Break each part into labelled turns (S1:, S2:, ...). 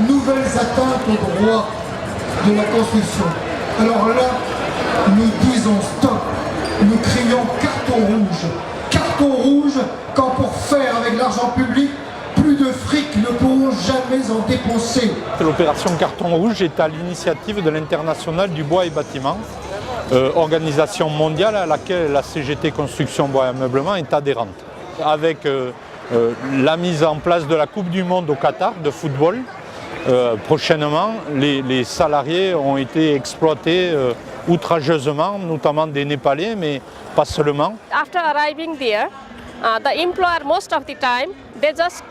S1: nouvelles atteintes aux droits de la construction. Alors là, nous disons stop, nous crions carton rouge. Carton rouge quand pour faire avec l'argent public, plus de fric ne pourront jamais en dépenser.
S2: L'opération Carton Rouge est à l'initiative de l'Internationale du bois et bâtiment, organisation mondiale à laquelle la CGT Construction Bois et Ameublement est adhérente. Avec la mise en place de la Coupe du Monde au Qatar de football, prochainement, les salariés ont été exploités outrageusement, notamment des Népalais, mais pas seulement.
S3: After arriving there, the employer most of the time they just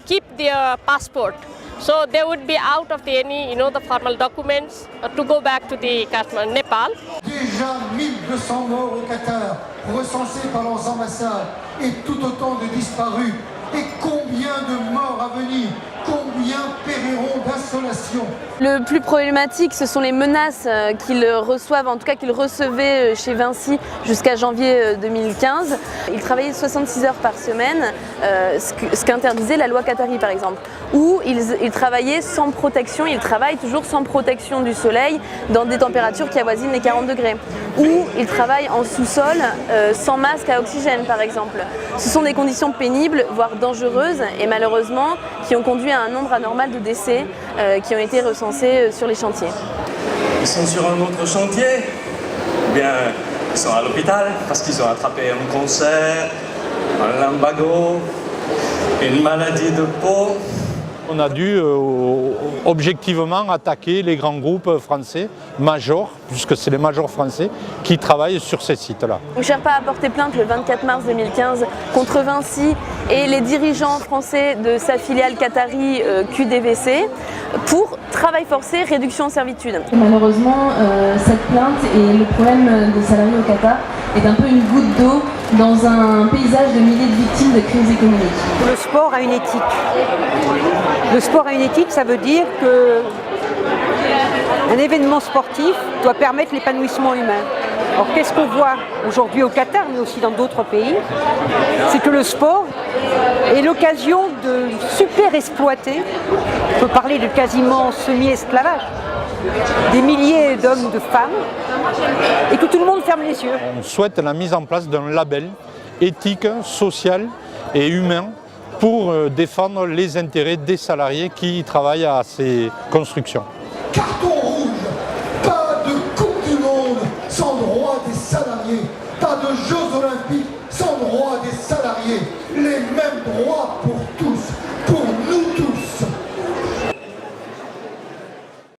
S3: keep their passport, so they would be out of any the formal documents to go back to the Nepal.
S1: Déjà 1200 morts au Qatar, recensés par leurs ambassades, et tout autant de disparus. Et combien de morts à venir? Combien périront d'insolation?
S4: Le plus problématique, ce sont les menaces qu'ils reçoivent, en tout cas qu'ils recevaient chez Vinci jusqu'à janvier 2015. Ils travaillaient 66 heures par semaine, ce qu'interdisait la loi qatari par exemple. Où ils travaillaient sans protection, ils travaillent toujours sans protection du soleil dans des températures qui avoisinent les 40 degrés. Ou ils travaillent en sous-sol sans masque à oxygène par exemple. Ce sont des conditions pénibles, voire dangereuses et malheureusement qui ont conduit à un nombre anormal de décès qui ont été recensés sur les chantiers.
S5: Ils sont sur un autre chantier, eh bien, ils sont à l'hôpital parce qu'ils ont attrapé un cancer, un lumbago, une maladie de peau.
S2: On a dû objectivement attaquer les grands groupes français, majors, puisque c'est les majors français, qui travaillent sur ces sites-là.
S4: Sherpa a porté plainte le 24 mars 2015 contre Vinci et les dirigeants français de sa filiale qatari QDVC pour travail forcé, réduction en servitude.
S6: Malheureusement, cette plainte et le problème des salariés au Qatar est un peu une goutte d'eau dans un paysage de milliers de victimes de crises économiques.
S7: Le sport a une éthique. Le sport a une éthique, ça veut dire que un événement sportif doit permettre l'épanouissement humain. Alors qu'est-ce qu'on voit aujourd'hui au Qatar, mais aussi dans d'autres pays? C'est que le sport est l'occasion de super exploiter, on peut parler de quasiment semi-esclavage, des milliers d'hommes, de femmes, et que tout le monde ferme les yeux.
S2: On souhaite la mise en place d'un label éthique, social et humain pour défendre les intérêts des salariés qui travaillent à ces constructions.
S1: Carton rouge, pas de Coupe du Monde sans droit des salariés, pas de Jeux Olympiques sans droit des salariés, les mêmes droits pour tous.